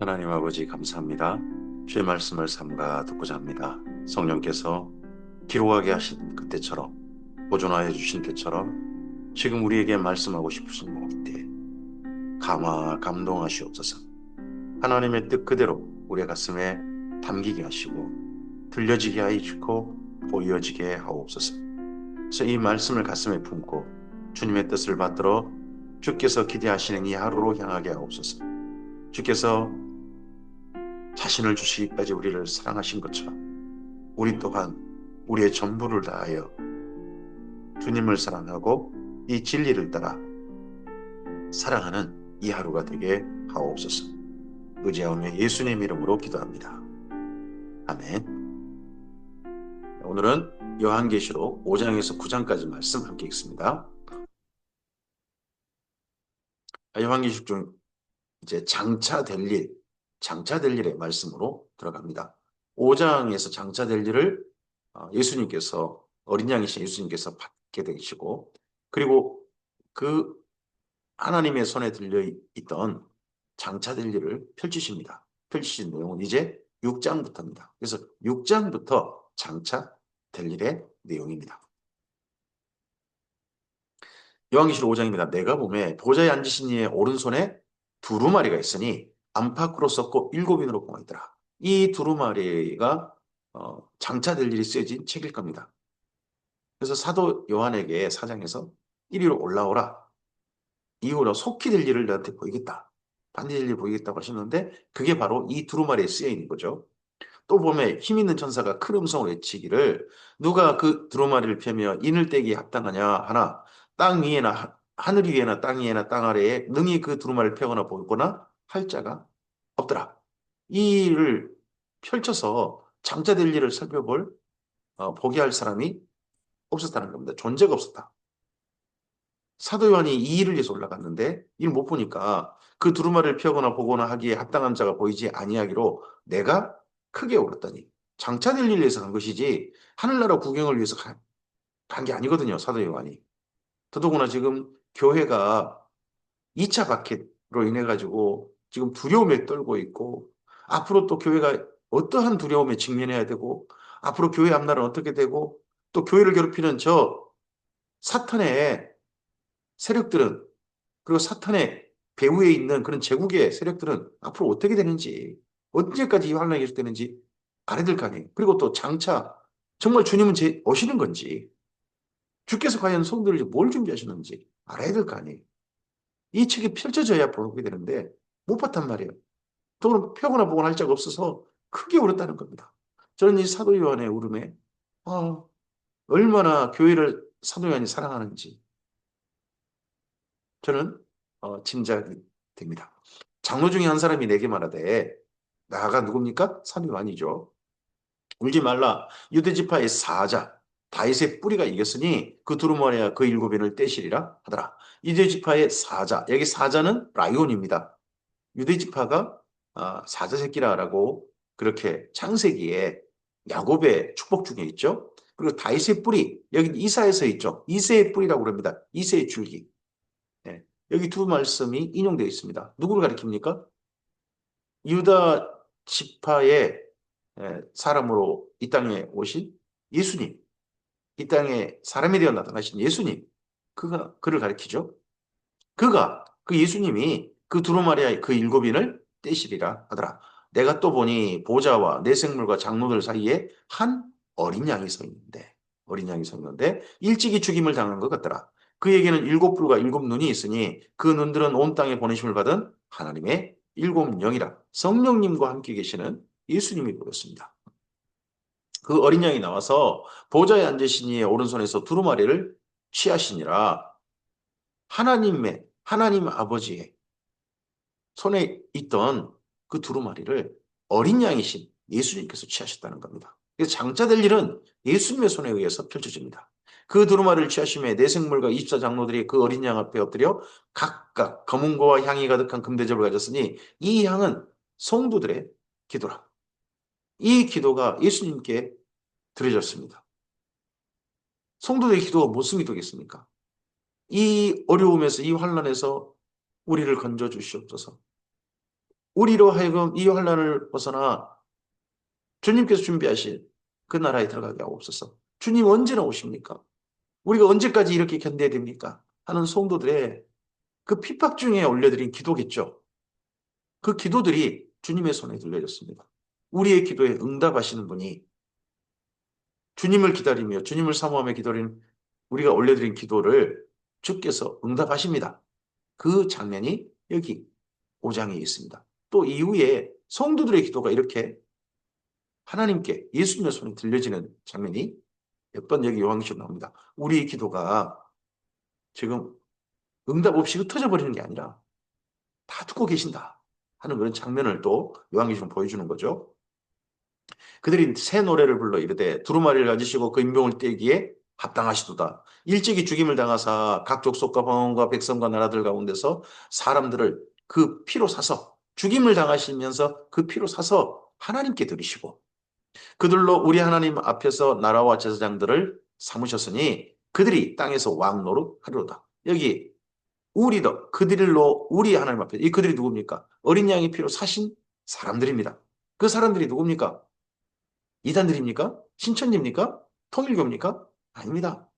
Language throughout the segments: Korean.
하나님 아버지 감사합니다. 주의 말씀을 삼가 듣고자 합니다. 성령께서 기록하게 하신 그때처럼 보존하여 주신 때처럼 지금 우리에게 말씀하고 싶으신 때 감동하시옵소서. 하나님의 뜻 그대로 우리의 가슴에 담기게 하시고 들려지게 하시고 보여지게 하옵소서. 그래서 이 말씀을 가슴에 품고 주님의 뜻을 받들어 주께서 기대하시는 이 하루로 향하게 하옵소서. 주께서 자신을 주시기까지 우리를 사랑하신 것처럼 우리 또한 우리의 전부를 다하여 주님을 사랑하고 이 진리를 따라 사랑하는 이 하루가 되게 하옵소서. 의지하오며 예수님 이름으로 기도합니다. 아멘. 오늘은 요한계시록 5장에서 9장까지 말씀 함께 읽습니다. 요한계시록 중 이제 장차될 일의 말씀으로 들어갑니다. 5장에서 장차될 일을 예수님께서 어린 양이신 예수님께서 받게 되시고 그리고 그 하나님의 손에 들려 있던 장차될 일을 펼치십니다. 펼치신 내용은 이제 6장부터입니다. 그래서 6장부터 장차될 일의 내용입니다. 요한계시록 5장입니다. 내가 보매 보좌에 앉으신 이의 오른손에 두루마리가 있으니 안팎으로 썼고 7인으로 봉하 있더라. 이 두루마리가 장차될 일이 쓰여진 책일 겁니다. 그래서 사도 요한에게 4장에서 이리로 올라오라. 이후로 속히 될 일을 너한테 보이겠다. 반드시 될 일 보이겠다고 하셨는데 그게 바로 이 두루마리에 쓰여 있는 거죠. 또 보면 힘 있는 천사가 큰 음성으로 외치기를 누가 그 두루마리를 펴며 인을 떼기에 합당하냐 하나 땅 위에나 하늘 위에나 땅 위에나 땅 아래에 능히 그 두루마리를 펴거나 보거나 할 자가 없더라. 이 일을 펼쳐서 장자될 일을 살펴볼 보게 할 사람이 없었다는 겁니다. 존재가 없었다. 사도 요한이 이 일을 위해서 올라갔는데 이를 못 보니까 그 두루마리를 펴거나 보거나 하기에 합당한 자가 보이지 아니하기로 내가 크게 울었더니 장차될 일을 위해서 간 것이지 하늘나라 구경을 위해서 간 게 아니거든요. 사도 요한이. 더더구나 지금 교회가 2차 박해로 인해 가지고 지금 두려움에 떨고 있고 앞으로 또 교회가 어떠한 두려움에 직면해야 되고 앞으로 교회 앞날은 어떻게 되고 또 교회를 괴롭히는 저 사탄의 세력들은 그리고 사탄의 배후에 있는 그런 제국의 세력들은 앞으로 어떻게 되는지, 언제까지 이 환란이 계속되는지 알아야 될 거 아니에요. 그리고 또 장차 정말 주님은 오시는 건지, 주께서 과연 성도를 뭘 준비하시는지 알아야 될 거 아니에요. 이 책이 펼쳐져야 보게 되는데 못 봤단 말이에요. 또는 펴거나 보거나 할 자가 없어서 크게 울었다는 겁니다. 저는 이 사도 요한의 울음에 아, 얼마나 교회를 사도 요한이 사랑하는지 저는 짐작이 됩니다. 장로 중에 한 사람이 내게 말하되 나가 누굽니까? 사도 요한이죠. 울지 말라. 유대지파의 사자 다윗의 뿌리가 이겼으니 그 두루마리와 그 7인을 떼시리라 하더라. 유대지파의 사자 여기 사자는 라이온입니다. 유대지파가 사자 새끼라라고 그렇게 창세기에 야곱의 축복 중에 있죠. 그리고 다윗의 뿌리 여기 이사에서 있죠. 이새의 뿌리라고 그럽니다. 이새의 줄기. 네. 여기 두 말씀이 인용되어 있습니다. 누구를 가리킵니까? 유다 지파의 사람으로 이 땅에 오신 예수님, 이 땅에 사람이 되어 나타나신 예수님, 그를 가리키죠. 그 예수님이 그 두루마리아의 그 7인을 떼시리라 하더라. 내가 또 보니 보좌와 내 생물과 장로들 사이에 한 어린 양이 서 있는데 일찍이 죽임을 당한 것 같더라. 그에게는 7뿔과 7눈이 있으니 그 눈들은 온 땅에 보내심을 받은 하나님의 7영이라 성령님과 함께 계시는 예수님이 보였습니다. 그 어린 양이 나와서 보좌에 앉으신 이의 오른손에서 두루마리를 취하시니라 하나님 아버지의 손에 있던 그 두루마리를 어린 양이신 예수님께서 취하셨다는 겁니다. 그래서 장자될 일은 예수님의 손에 의해서 펼쳐집니다. 그 두루마리를 취하심에 내생물과 24장로들이 그 어린 양 앞에 엎드려 각각 검은고와 향이 가득한 금대접을 가졌으니 이 향은 성도들의 기도라. 이 기도가 예수님께 드려졌습니다. 성도들의 기도가 무슨 기도겠습니까? 이 어려움에서 이 환란에서 우리를 건져 주시옵소서. 우리로 하여금 이 환난을 벗어나 주님께서 준비하신 그 나라에 들어가게 하옵소서. 주님 언제나 오십니까? 우리가 언제까지 이렇게 견뎌야 됩니까? 하는 성도들의 그 핍박 중에 올려드린 기도겠죠. 그 기도들이 주님의 손에 들려졌습니다. 우리의 기도에 응답하시는 분이 주님을 기다리며 주님을 사모하며 기다리는 우리가 올려드린 기도를 주께서 응답하십니다. 그 장면이 여기 5장에 있습니다. 또 이후에 성도들의 기도가 이렇게 하나님께 예수님의 손에 들려지는 장면이 몇 번 여기 요한계시록 나옵니다. 우리의 기도가 지금 응답 없이 흩어져 버리는 게 아니라 다 듣고 계신다 하는 그런 장면을 또 요한계시록 보여주는 거죠. 그들이 새 노래를 불러 이르되 두루마리를 가지시고 그 임종을 떼기에 합당하시도다. 일찍이 죽임을 당하사 각 족속과 방언과 백성과 나라들 가운데서 사람들을 그 피로 사서 죽임을 당하시면서 그 피로 사서 하나님께 드리시고 그들로 우리 하나님 앞에서 나라와 제사장들을 삼으셨으니 그들이 땅에서 왕 노릇하리로다. 여기 우리도 그들로 우리 하나님 앞에 이 그들이 누굽니까? 어린 양의 피로 사신 사람들입니다. 그 사람들이 누굽니까? 이단들입니까? 신천지입니까? 통일교입니까? 아닙니다.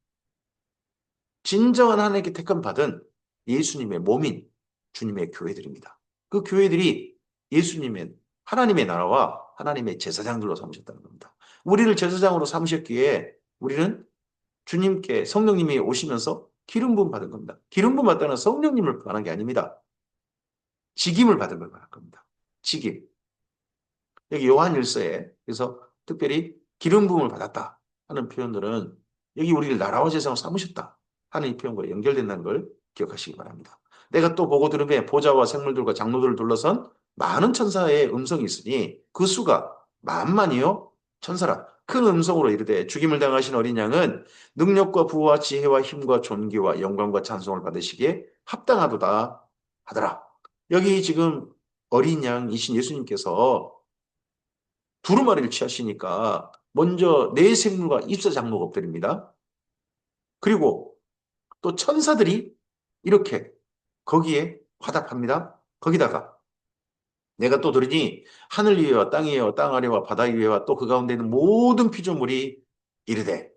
진정한 하나님께 택함 받은 예수님의 몸인 주님의 교회들입니다. 그 교회들이 예수님의 하나님의 나라와 하나님의 제사장들로 삼으셨다는 겁니다. 우리를 제사장으로 삼으셨기에 우리는 주님께 성령님이 오시면서 기름 부음 받은 겁니다. 기름 부음 받다는 성령님을 받은 게 아닙니다. 직임을 받은 걸 말할 겁니다. 직임. 여기 요한일서에 그래서 특별히 기름 부음을 받았다 하는 표현들은 여기 우리를 나라와 제사장으로 삼으셨다 하는 이 표현과 연결된다는 걸 기억하시기 바랍니다. 내가 또 보고 들음에 보좌와 생물들과 장로들을 둘러선 많은 천사의 음성이 있으니 그 수가 만만이요 천사라. 큰 음성으로 이르되 죽임을 당하신 어린 양은 능력과 부와 지혜와 힘과 존귀와 영광과 찬송을 받으시기에 합당하도다 하더라. 여기 지금 어린 양이신 예수님께서 두루마리를 취하시니까 먼저 네 생물과 입사 장로가 엎드립니다. 그리고 또 천사들이 이렇게 거기에 화답합니다. 거기다가 내가 또 들으니 하늘 위에와 땅 위에와 땅 아래와 바다 위에와 또 그 가운데 있는 모든 피조물이 이르되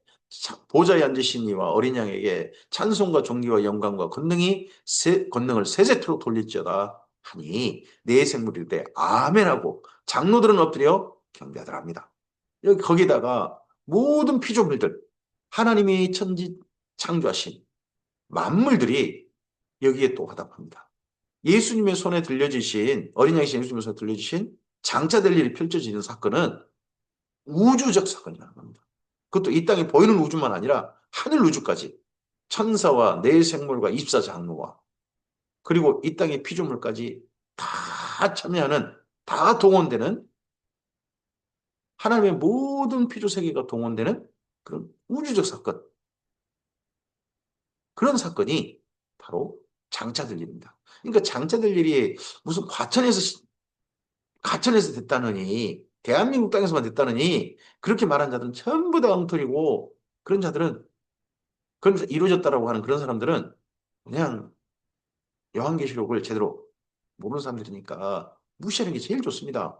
보좌에 앉으신 이와 어린 양에게 찬송과 존귀와 영광과 권능을 세세토록 돌릴지어다 하니 네 생물이 이르되 아멘하고 장로들은 엎드려 경배하더라 합니다. 여기 거기다가 모든 피조물들 하나님이 천지 창조하신 만물들이 여기에 또 화답합니다. 예수님의 손에 들려주신 어린 양이신 예수님의 손에 들려주신 장차될 일이 펼쳐지는 사건은 우주적 사건이라는 겁니다. 그것도 이 땅에 보이는 우주만 아니라 하늘 우주까지 천사와 내 생물과 입사 장로와 그리고 이 땅의 피조물까지 다 참여하는 다 동원되는 하나님의 모든 피조 세계가 동원되는 그런 우주적 사건 그런 사건이 바로 장차될 일입니다. 그러니까 장차될 일이 무슨 가천에서 됐다느니 대한민국 땅에서만 됐다느니 그렇게 말한 자들은 전부 다 엉터리고 그런 자들은 그런 이루어졌다라고 하는 그런 사람들은 그냥 요한계시록을 제대로 모르는 사람들이니까 무시하는 게 제일 좋습니다.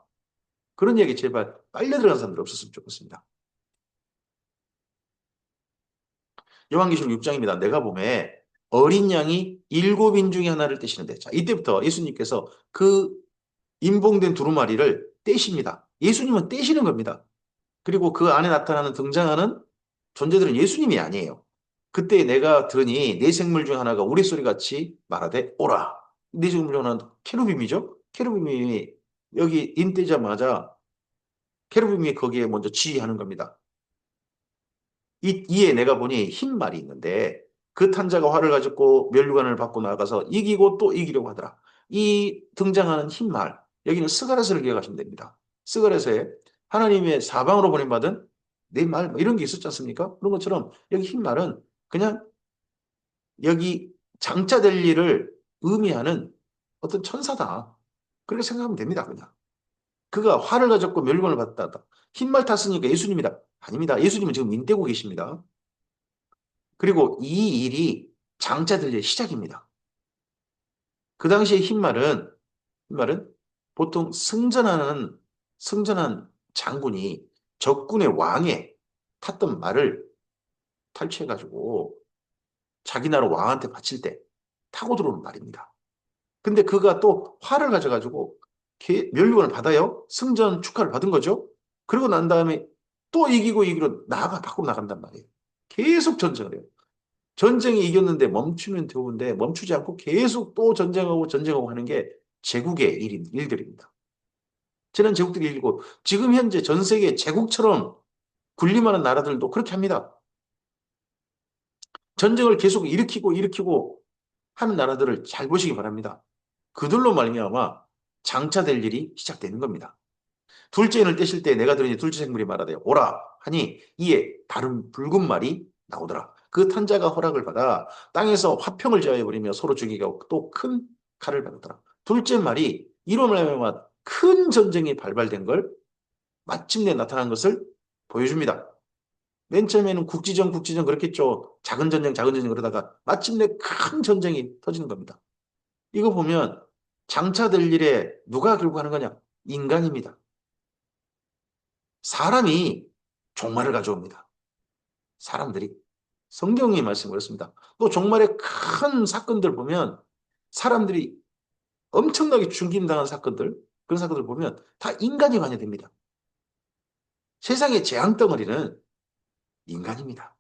그런 얘기 제발 빨려 들어간 사람들 없었으면 좋겠습니다. 요한계시록 6장입니다. 내가 보면 어린 양이 7인 중에 하나를 떼시는데 자 이때부터 예수님께서 그 임봉된 두루마리를 떼십니다. 예수님은 떼시는 겁니다. 그리고 그 안에 나타나는 등장하는 존재들은 예수님이 아니에요. 그때 내가 들으니 네 생물 중 하나가 우레소리같이 말하되 오라. 네 생물 중 하나는 케루빔이죠. 케루빔이 여기 인떼자마자 케루빔이 거기에 먼저 지휘하는 겁니다. 이에 내가 보니 흰 말이 있는데 그 탄자가 활을 가졌고 면류관을 받고 나가서 이기고 또 이기려고 하더라. 이 등장하는 흰 말, 여기는 스가랴서를 기억하시면 됩니다. 스가랴서에 하나님의 사방으로 보낸받은 내 말, 뭐 이런 게 있었지 않습니까? 그런 것처럼 여기 흰 말은 그냥 여기 장차될 일을 의미하는 어떤 천사다. 그렇게 생각하면 됩니다, 그냥. 그가 활을 가졌고 멸관을 받았다. 흰 말 탔으니까 예수님이다. 아닙니다. 예수님은 지금 인대고 계십니다. 그리고 이 일이 장차될 일 시작입니다. 그 당시에 흰 말은 보통 승전한 장군이 적군의 왕에 탔던 말을 탈취해가지고 자기 나라 왕한테 바칠 때 타고 들어오는 말입니다. 근데 그가 또 화를 가져가지고 면류관을 받아요. 승전 축하를 받은 거죠. 그러고 난 다음에 또 이기고 밖으로 나간단 말이에요. 계속 전쟁을 해요. 전쟁이 이겼는데 멈추면 되는데 멈추지 않고 계속 또 전쟁하고 하는 게 제국의 일들입니다. 지난 제국들이 일이고 지금 현재 전 세계 제국처럼 군림하는 나라들도 그렇게 합니다. 전쟁을 계속 일으키고 하는 나라들을 잘 보시기 바랍니다. 그들로 말미암아 장차될 일이 시작되는 겁니다. 둘째 인을 떼실 때 내가 들으니 둘째 생물이 말하되 오라 하니 이에 다른 붉은 말이 나오더라. 그 탄자가 허락을 받아 땅에서 화평을 제하여 버리며 서로 죽이게 하고 또 큰 칼을 받았더라. 둘째 말이 이로 말미암아 큰 전쟁이 발발된 걸 마침내 나타난 것을 보여줍니다. 맨 처음에는 국지전 그렇겠죠. 작은 전쟁 그러다가 마침내 큰 전쟁이 터지는 겁니다. 이거 보면 장차될 일에 누가 결국 하는 거냐? 인간입니다. 사람이 종말을 가져옵니다. 사람들이. 성경의 말씀 그렇습니다. 또 종말의 큰 사건들 보면 사람들이 엄청나게 죽임당한 사건들, 그런 사건들 보면 다 인간이 관여됩니다. 세상의 재앙덩어리는 인간입니다.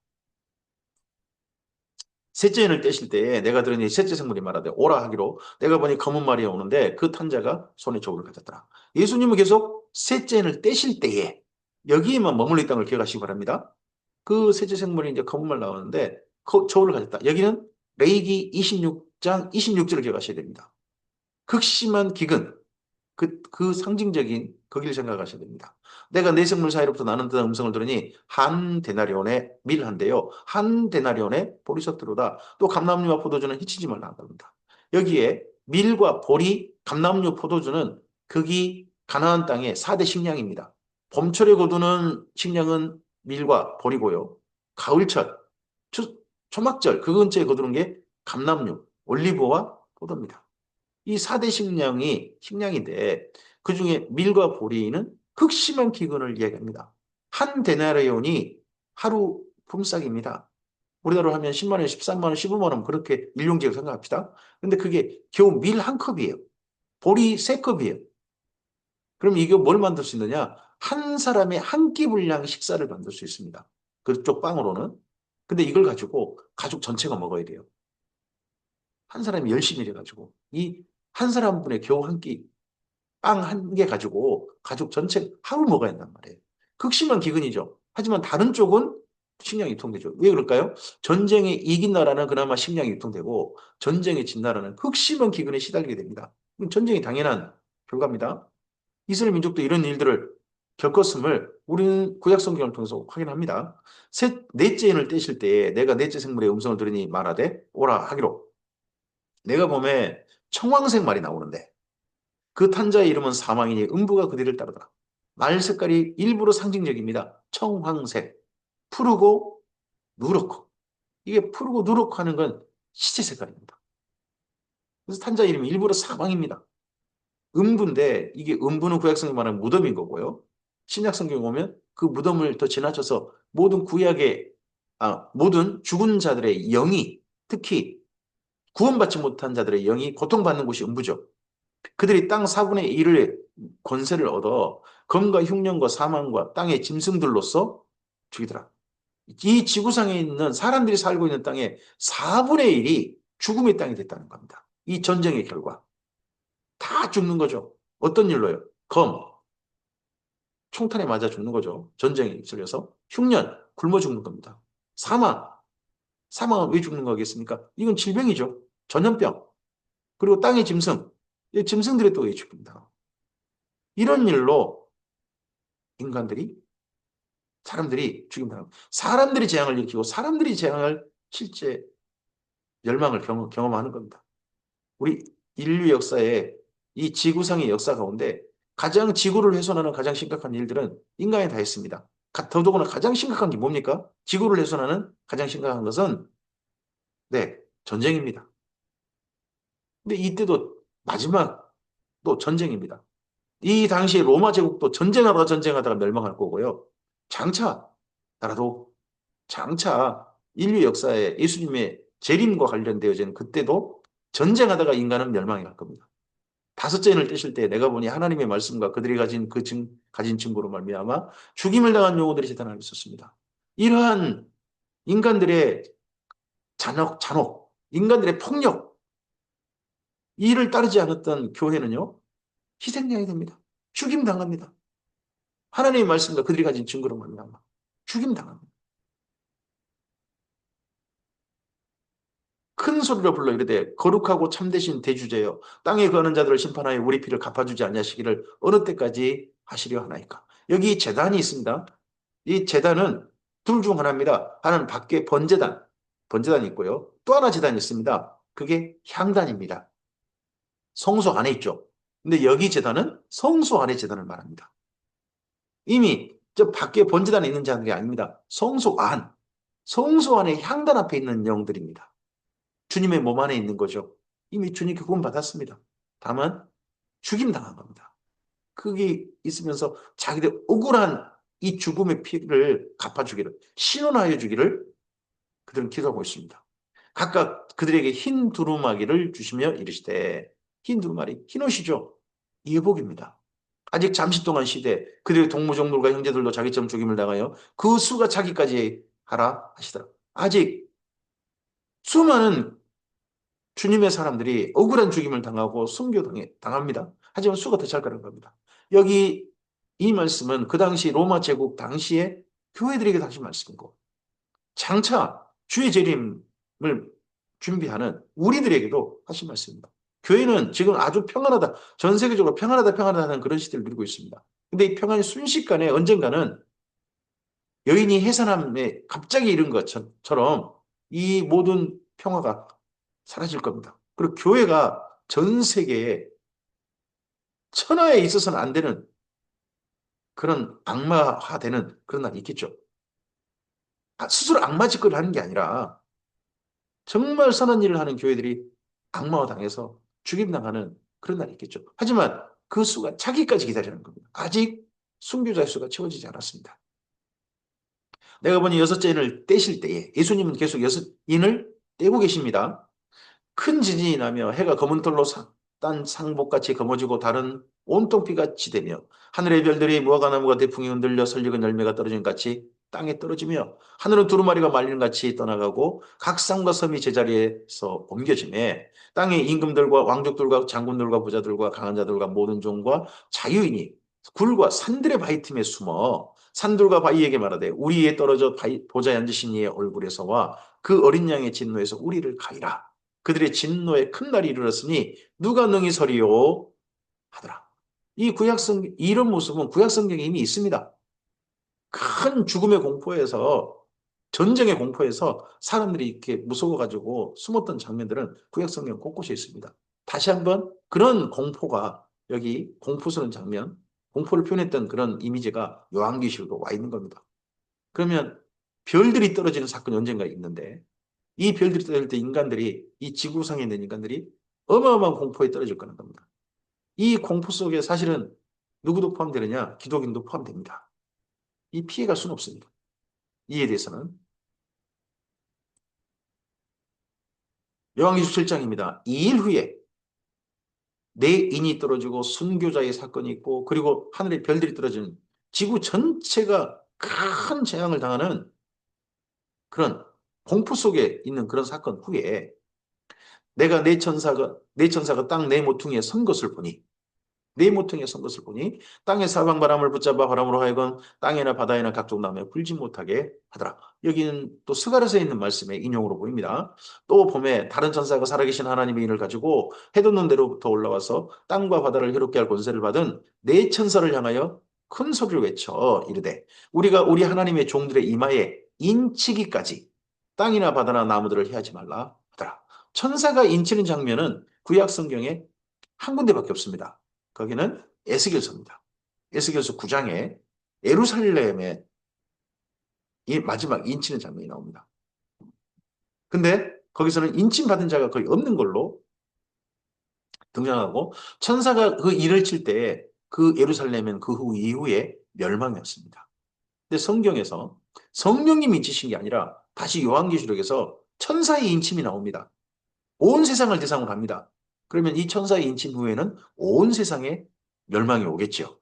셋째 인을 떼실 때에 내가 들으니 셋째 생물이 말하되 오라 하기로 내가 보니 검은 말이 오는데 그 탄자가 손에 저울을 가졌더라. 예수님은 계속 셋째 인을 떼실 때에 여기에만 머물러 있다는 걸 기억하시기 바랍니다. 그 셋째 생물이 이제 검은 말 나오는데 그 저울을 가졌다. 여기는 레이기 26장 26절을 기억하셔야 됩니다. 극심한 기근, 그 상징적인 거기를 생각하셔야 됩니다. 내가 내 생물 사이로부터 나는 듯한 음성을 들으니 한 데나리온의 밀한데요. 한 데나리온의 보리석대로다. 또 감람류와 포도주는 해치지 말라 한답니다. 여기에 밀과 보리, 감람류, 포도주는 극이 가나안 땅의 4대 식량입니다. 봄철에 거두는 식량은 밀과 보리고요. 가을철, 초막절 그 근처에 거두는 게 감람류, 올리브와 포도입니다. 이 4대 식량인데 그중에 밀과 보리는 극심한 기근을 이야기합니다. 한 데나리온이 하루 품삯입니다. 우리나라로 하면 10만 원, 13만 원, 15만 원 그렇게 일용직을 생각합시다. 근데 그게 겨우 밀 한 컵이에요. 보리 세 컵이에요. 그럼 이게 뭘 만들 수 있느냐? 한 사람의 한 끼 분량 식사를 만들 수 있습니다. 그쪽 빵으로는. 근데 이걸 가지고 가족 전체가 먹어야 돼요. 한 사람이 열심히 일해가지고 이 한 사람분의 겨우 한 끼, 빵 한 개 가지고 가족 전체 하루 먹어야 한단 말이에요. 극심한 기근이죠. 하지만 다른 쪽은 식량이 유통되죠. 왜 그럴까요? 전쟁에 이긴 나라는 그나마 식량이 유통되고 전쟁에 진 나라는 극심한 기근에 시달리게 됩니다. 전쟁이 당연한 결과입니다. 이스라엘 민족도 이런 일들을 겪었음을 우리는 구약 성경을 통해서 확인합니다. 넷째 인을 떼실 때에 내가 넷째 생물의 음성을 들으니 말하되 오라 하기로 내가 봄에 청황색 말이 나오는데 그 탄자의 이름은 사망이니 음부가 그 뒤를 따르더라. 말 색깔이 일부러 상징적입니다. 청황색, 푸르고 누렇고. 이게 푸르고 누렇고 하는 건 시체 색깔입니다. 그래서 탄자 이름이 일부러 사망입니다. 음부인데 이게 음부는 구약성경 말하는 무덤인 거고요. 신약성경 보면 그 무덤을 더 지나쳐서 모든 죽은 자들의 영이 특히 구원받지 못한 자들의 영이 고통받는 곳이 음부죠. 그들이 땅 4분의 1의 권세를 얻어 검과 흉년과 사망과 땅의 짐승들로서 죽이더라. 이 지구상에 있는 사람들이 살고 있는 땅의 4분의 1이 죽음의 땅이 됐다는 겁니다. 이 전쟁의 결과. 다 죽는 거죠. 어떤 일로요? 총탄에 맞아 죽는 거죠. 전쟁에 휩쓸려서. 흉년, 굶어 죽는 겁니다. 사망은 왜 죽는 거겠습니까? 이건 질병이죠. 전염병. 그리고 땅의 짐승. 이 짐승들이 또 왜 죽습니다. 이런 일로 인간들이 사람들이 죽임당하고 사람들이 재앙을 일으키고 사람들이 재앙을 실제 멸망을 경험하는 겁니다. 우리 인류 역사에 이 지구상의 역사 가운데 가장 지구를 훼손하는 가장 심각한 일들은 인간이 다 했습니다. 더더구나 가장 심각한 게 뭡니까? 지구를 훼손하는 가장 심각한 것은 네, 전쟁입니다. 근데 이때도 마지막 또 전쟁입니다. 이 당시 로마 제국도 전쟁하다가 전쟁하다가 멸망할 거고요. 장차 나라도 장차 인류 역사에 예수님의 재림과 관련되어진 그때도 전쟁하다가 인간은 멸망해 갈 겁니다. 다섯째 인을 떼실 때 내가 보니 하나님의 말씀과 그들이 가진 가진 증거로 말미암아 죽임을 당한 영혼들이 재단하고 있었습니다. 이러한 인간들의 인간들의 폭력, 이를 따르지 않았던 교회는요, 희생양이 됩니다. 죽임 당합니다. 하나님의 말씀과 그들이 가진 증거로 말미암아 죽임 당합니다. 큰 소리로 불러 이르되 거룩하고 참되신 대주제여 땅에 거하는 자들을 심판하여 우리 피를 갚아주지 아니하시기를 어느 때까지 하시려 하나이까. 여기 제단이 있습니다. 이 제단은 둘 중 하나입니다. 하나는 밖에 번제단이 있고요. 또 하나 제단이 있습니다. 그게 향단입니다. 성소 안에 있죠. 근데 여기 제단은 성소 안에 제단을 말합니다. 이미 저 밖에 번제단에 있는 자들이 아닙니다. 성소 안에 향단 앞에 있는 영들입니다. 주님의 몸 안에 있는 거죠. 이미 주님께 구원 받았습니다. 다만 죽임 당한 겁니다. 그게 있으면서 자기들 억울한 이 죽음의 피를 갚아주기를, 신원하여 주기를 그들은 기도하고 있습니다. 각각 그들에게 흰 두루마기를 주시며 이르시되, 흰 두루마리, 흰 옷이죠. 예복입니다. 아직 잠시 동안 시대 그들의 동무종들과 형제들도 자기처럼 죽임을 당하여 그 수가 차기까지 하라 하시더라. 아직 수많은 주님의 사람들이 억울한 죽임을 당하고 당합니다. 하지만 수가 더 잘 가는 겁니다. 여기 이 말씀은 그 당시 로마 제국 당시에 교회들에게 다시 말씀이고 장차 주의 재림을 준비하는 우리들에게도 하신 말씀입니다. 교회는 지금 아주 평안하다. 전 세계적으로 평안하다는 그런 시대를 누리고 있습니다. 근데 이 평안이 순식간에 언젠가는 여인이 해산함에 갑자기 이른 것처럼 이 모든 평화가 사라질 겁니다. 그리고 교회가 전 세계에 천하에 있어서는 안 되는 그런 악마화되는 그런 날이 있겠죠. 스스로 악마 짓거리를 하는 게 아니라 정말 선한 일을 하는 교회들이 악마화 당해서 죽임당하는 그런 날이 있겠죠. 하지만 그 수가 차기까지 기다리는 겁니다. 아직 순교자의 수가 채워지지 않았습니다. 내가 보니 여섯째 인을 떼실 때에 예수님은 계속 여섯 인을 떼고 계십니다. 큰 지진이 나며 해가 검은 털로 딴 상복같이 검어지고 다른 온통 피같이 되며 하늘의 별들이 무화과나무가 대풍이 흔들려 설익은 열매가 떨어진 같이 땅에 떨어지며 하늘은 두루마리가 말리는 같이 떠나가고 각 산과 섬이 제자리에서 옮겨지매 땅의 임금들과 왕족들과 장군들과 부자들과 강한 자들과 모든 종과 자유인이 굴과 산들의 바위 틈에 숨어 산들과 바위에게 말하되 우리 위에 떨어져 보좌에 앉으신 이의 얼굴에서와 그 어린 양의 진노에서 우리를 가리라. 그들의 진노에 큰 날이 이르렀으니 누가 능히 서리요 하더라. 이런 모습은 구약성경에 이미 있습니다. 큰 죽음의 공포에서 전쟁의 공포에서 사람들이 이렇게 무서워가지고 숨었던 장면들은 구약성경 곳곳에 있습니다. 다시 한번 그런 공포가 여기 공포스러운 장면, 공포를 표현했던 그런 이미지가 요한계시록으로 와 있는 겁니다. 그러면 별들이 떨어지는 사건이 언젠가 있는데 이 별들이 떨어질 때 이 지구상에 있는 인간들이 어마어마한 공포에 떨어질 거는 겁니다. 이 공포 속에 사실은 누구도 포함되느냐? 기독인도 포함됩니다. 이 피해갈 수는 없습니다. 이에 대해서는 요한계시록 7장입니다. 2일 후에 네 인이 떨어지고 순교자의 사건이 있고 그리고 하늘에 별들이 떨어지는 지구 전체가 큰 재앙을 당하는 그런 공포 속에 있는 그런 사건 후에 내가 내 천사가 땅 내 모퉁이에 선 것을 보니 네 모퉁이에 선 것을 보니 땅의 사방 바람을 붙잡아 바람으로 하여금 땅이나 바다에나 각종 나무에 불지 못하게 하더라. 여기는 또 스가랴서에 있는 말씀의 인용으로 보입니다. 또 봄에 다른 천사가 살아계신 하나님의 인을 가지고 해돋는 데로부터 올라와서 땅과 바다를 해롭게 할 권세를 받은 네 천사를 향하여 큰 소리를 외쳐 이르되 우리가 우리 하나님의 종들의 이마에 인치기까지 땅이나 바다나 나무들을 해하지 말라 하더라. 천사가 인치는 장면은 구약 성경에 한 군데밖에 없습니다. 거기는 에스겔서입니다. 에스겔서 9장에 예루살렘의 이 마지막 인치는 장면이 나옵니다. 근데 거기서는 인침받은 자가 거의 없는 걸로 등장하고 천사가 그 일을 칠 때 그 예루살렘은 그 후 이후에 멸망이었습니다. 근데 성경에서 성령님이 지신 게 아니라 다시 요한계시록에서 천사의 인침이 나옵니다. 온 세상을 대상으로 합니다. 그러면 이 천사의 인침 후에는 온 세상에 멸망이 오겠죠.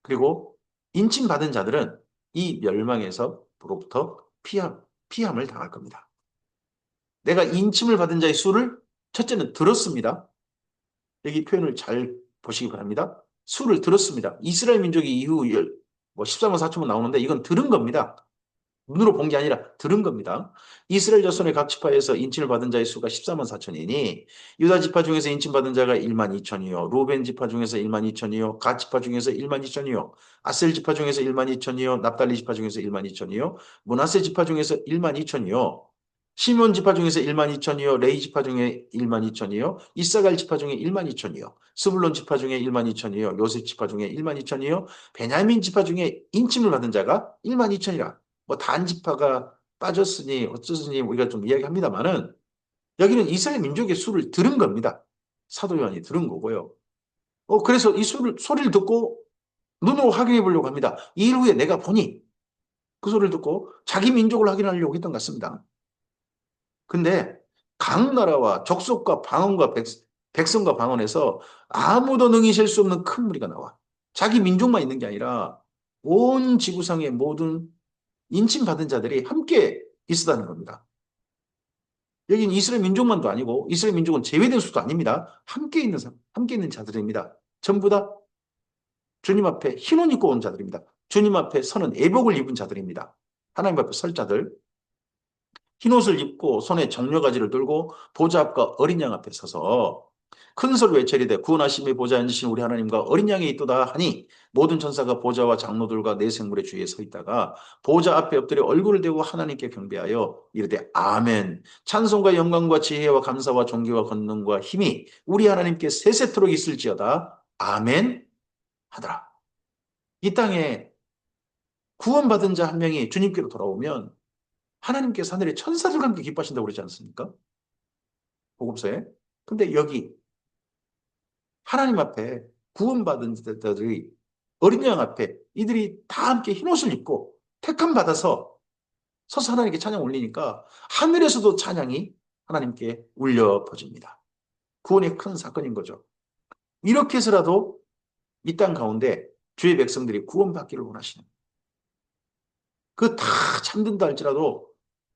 그리고 인침 받은 자들은 이 멸망에서부터 피함을 당할 겁니다. 내가 인침을 받은 자의 수를 첫째는 들었습니다. 여기 표현을 잘 보시기 바랍니다. 수를 들었습니다. 이스라엘 민족이 이후 14만 4천만 나오는데 이건 들은 겁니다. 눈으로 본 게 아니라 들은 겁니다. 이스라엘 자손의 각 지파에서 인침을 받은 자의 수가 14만 4천이니 유다 지파 중에서 인침 받은 자가 1만 2천이요. 루벤 지파 중에서 1만 2천이요. 갓 지파 중에서 1만 2천이요. 아셀 지파 중에서 1만 2천이요. 납달리 지파 중에서 1만 2천이요. 므낫세 지파 중에서 1만 2천이요. 시몬 지파 중에서 1만 2천이요. 레이 지파 중에 1만 2천이요. 이사갈 지파 중에 1만 2천이요. 스불론 지파 중에 1만 2천이요. 요셉 지파 중에 1만 2천이요. 베냐민 지파 중에 인침을 받은 자가 1만 2천이라. 뭐 단지파가 빠졌으니 어쩌으니 우리가 좀 이야기합니다만은 여기는 이스라엘 민족의 수를 들은 겁니다. 사도 요한이 들은 거고요. 그래서 이 소리를 듣고 눈으로 확인해 보려고 합니다. 이 일 후에 내가 보니 그 소리를 듣고 자기 민족을 확인하려고 했던 것 같습니다. 근데 각 나라와 족속과 방언과 백성과 방언에서 아무도 능히 셀 수 없는 큰 무리가 나와. 자기 민족만 있는 게 아니라 온 지구상의 모든 인침받은 자들이 함께 있었다는 겁니다. 여기는 이스라엘 민족만도 아니고 이스라엘 민족은 제외된 수도 아닙니다. 함께 있는 자들입니다. 전부 다 주님 앞에 흰옷 입고 온 자들입니다. 주님 앞에 서는 애복을 입은 자들입니다. 하나님 앞에 설 자들. 흰옷을 입고 손에 정려가지를 들고 보좌 앞과 어린 양 앞에 서서 큰 소리 외쳐리되 구원하심의 보좌에 앉으신 우리 하나님과 어린 양이 있도다 하니 모든 천사가 보좌와 장로들과 네 생물의 주위에 서 있다가 보좌 앞에 엎드려 얼굴을 대고 하나님께 경배하여 이르되 아멘. 찬송과 영광과 지혜와 감사와 존귀와 권능과 힘이 우리 하나님께 세세토록 있을지어다 아멘 하더라. 이 땅에 구원받은 자 한 명이 주님께로 돌아오면 하나님께서 하늘의 천사들과 함께 기뻐하신다고 그러지 않습니까? 복음서에. 근데 여기 하나님 앞에 구원받은 자들이 어린 양 앞에 이들이 다 함께 흰옷을 입고 택함 받아서 서서 하나님께 찬양 올리니까 하늘에서도 찬양이 하나님께 울려 퍼집니다. 구원의 큰 사건인 거죠. 이렇게 해서라도 이 땅 가운데 주의 백성들이 구원받기를 원하시는 그 다 참든다 할지라도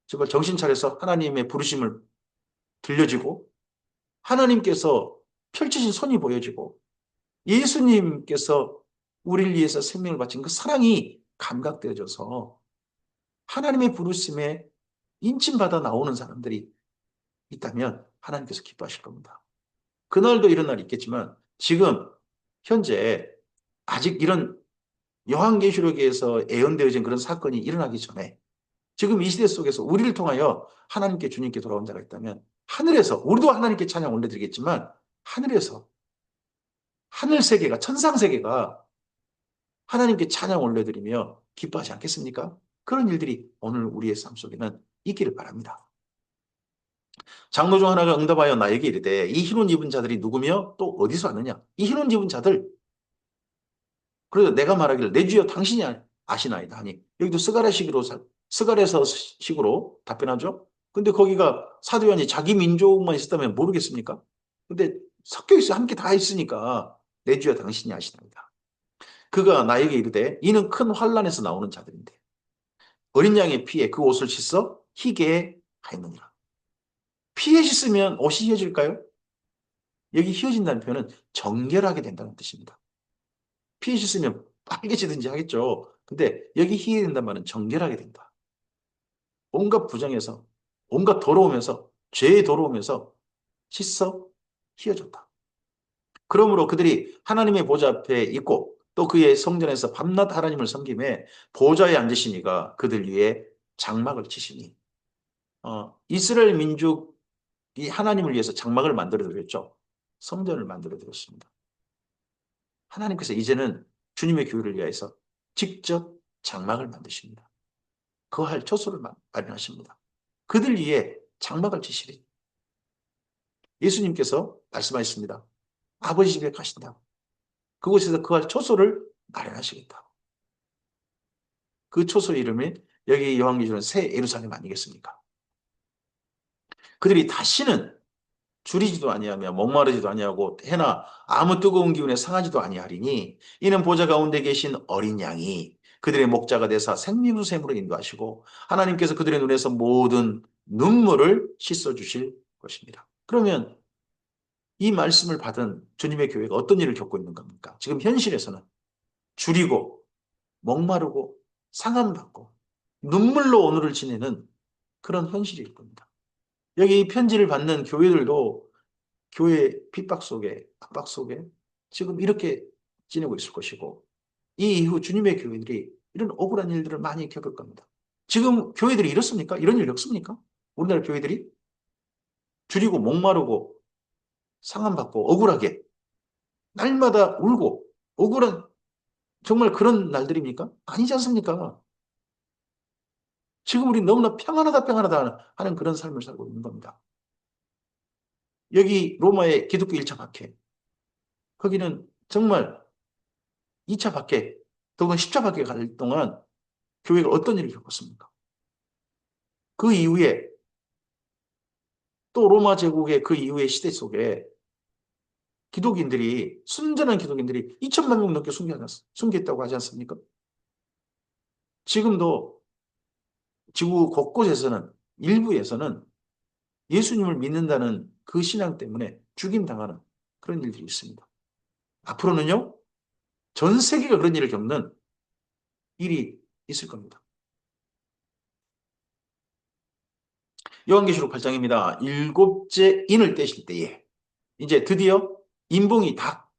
정말 정신 차려서 하나님의 부르심을 들려지고 하나님께서 펼치신 손이 보여지고 예수님께서 우리를 위해서 생명을 바친 그 사랑이 감각되어져서 하나님의 부르심에 인침받아 나오는 사람들이 있다면 하나님께서 기뻐하실 겁니다. 그날도 이런 날이 있겠지만 지금 현재 아직 이런 요한계시록에서 예언되어진 그런 사건이 일어나기 전에 지금 이 시대 속에서 우리를 통하여 하나님께 주님께 돌아온 자가 있다면 하늘에서 우리도 하나님께 찬양 올려드리겠지만 하늘에서 하늘 세계가 천상 세계가 하나님께 찬양 올려드리며 기뻐하지 않겠습니까? 그런 일들이 오늘 우리의 삶 속에는 있기를 바랍니다. 장로 중 하나가 응답하여 나에게 이르되 이 흰옷 입은 자들이 누구며 또 어디서 왔느냐? 이 흰옷 입은 자들 그래서 내가 말하기를 내 주여 당신이 아시나이다 하니 여기도 스가랴서 식으로 답변하죠. 근데 거기가 사도 요한이 자기 민족만 있었다면 모르겠습니까? 근데 섞여 있어 함께 다 있으니까 내 주여 당신이 아시나이다. 그가 나에게 이르되 이는 큰 환란에서 나오는 자들인데 어린 양의 피에 그 옷을 씻어 희게 하였느니라. 피에 씻으면 옷이 휘어질까요? 여기 휘어진다는 표현은 정결하게 된다는 뜻입니다. 피에 씻으면 빨개지든지 하겠죠. 근데 여기 희해진다는 말은 정결하게 된다. 온갖 부정에서 온갖 더러우면서 죄에 더러우면서 씻어 휘어졌다. 그러므로 그들이 하나님의 보좌 앞에 있고 또 그의 성전에서 밤낮 하나님을 섬김에 보좌에 앉으시니가 그들 위에 장막을 치시니 이스라엘 민족이 하나님을 위해서 장막을 만들어 드렸죠. 성전을 만들어 드렸습니다. 하나님께서 이제는 주님의 교회를 위해서 직접 장막을 만드십니다. 거할 처소를 마련하십니다. 그들 위에 장막을 치시리. 예수님께서 말씀하셨습니다. 아버지 집에 가신다. 그곳에서 그할 초소를 마련하시겠다. 그 초소 이름이 여기 요한계시록은 새 예루살렘 아니겠습니까? 그들이 다시는 줄이지도 아니하며 목마르지도 아니하고 해나 아무 뜨거운 기운에 상하지도 아니하리니 이는 보좌 가운데 계신 어린 양이 그들의 목자가 되사 생명샘으로 인도하시고 하나님께서 그들의 눈에서 모든 눈물을 씻어 주실 것입니다. 그러면 이 말씀을 받은 주님의 교회가 어떤 일을 겪고 있는 겁니까? 지금 현실에서는 줄이고 목마르고 상함받고 눈물로 오늘을 지내는 그런 현실일 겁니다. 여기 이 편지를 받는 교회들도 교회 핍박 속에, 압박 속에 지금 이렇게 지내고 있을 것이고, 이 이후 주님의 교회들이 이런 억울한 일들을 많이 겪을 겁니다. 지금 교회들이 이렇습니까? 이런 일 겪습니까? 우리나라 교회들이 줄이고 목마르고 상함받고 억울하게 날마다 울고 억울한 정말 그런 날들입니까? 아니지 않습니까? 지금 우리 너무나 평안하다 평안하다 하는 그런 삶을 살고 있는 겁니다. 여기 로마의 기독교 1차 박해, 거기는 정말 2차 박해, 더구나 10차 박해 갈 동안 교회가 어떤 일을 겪었습니까? 그 이후에 또 로마 제국의 그 이후의 시대 속에 기독인들이, 순전한 기독인들이 2천만 명 넘게 순교했다고 하지 않습니까? 지금도 지구 곳곳에서는, 일부에서는 예수님을 믿는다는 그 신앙 때문에 죽임당하는 그런 일들이 있습니다. 앞으로는요, 전 세계가 그런 일을 겪는 일이 있을 겁니다. 요한계시록 8장입니다. 일곱째 인을 떼실 때에 이제 드디어 인봉이 다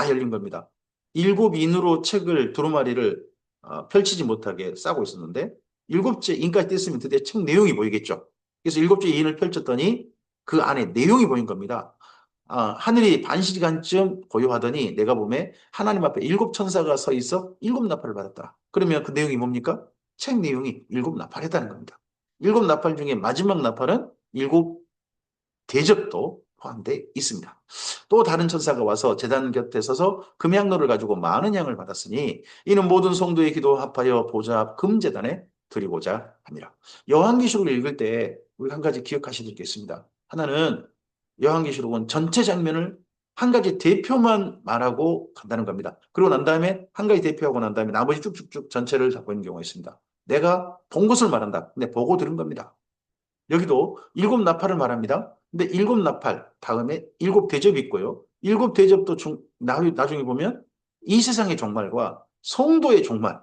열린 겁니다. 일곱 인으로 책을 두루마리를 펼치지 못하게 싸고 있었는데 일곱째 인까지 뗐으면 드디어 책 내용이 보이겠죠. 그래서 일곱째 인을 펼쳤더니 그 안에 내용이 보인 겁니다. 하늘이 반시간쯤 고요하더니 내가 보매 하나님 앞에 일곱 천사가 서 있어 일곱 나팔을 받았다. 그러면 그 내용이 뭡니까? 책 내용이 일곱 나팔했다는 겁니다. 일곱 나팔 중에 마지막 나팔은 일곱 대접도 포함되어 있습니다. 또 다른 천사가 와서 제단 곁에 서서 금향로를 가지고 많은 양을 받았으니 이는 모든 성도의 기도 합하여 보좌 앞 금제단에 드리고자 합니다. 요한계시록을 읽을 때 우리 한 가지 기억하셔야 될 게 있습니다. 하나는 요한계시록은 전체 장면을 한 가지 대표만 말하고 간다는 겁니다. 그리고 난 다음에 한 가지 대표하고 난 다음에 나머지 쭉쭉쭉 전체를 잡고 있는 경우가 있습니다. 내가 본 것을 말한다. 근데 보고 들은 겁니다. 여기도 일곱 나팔을 말합니다. 근데 일곱 나팔 다음에 일곱 대접이 있고요. 일곱 대접도 나중에 보면 이 세상의 종말과 성도의 종말,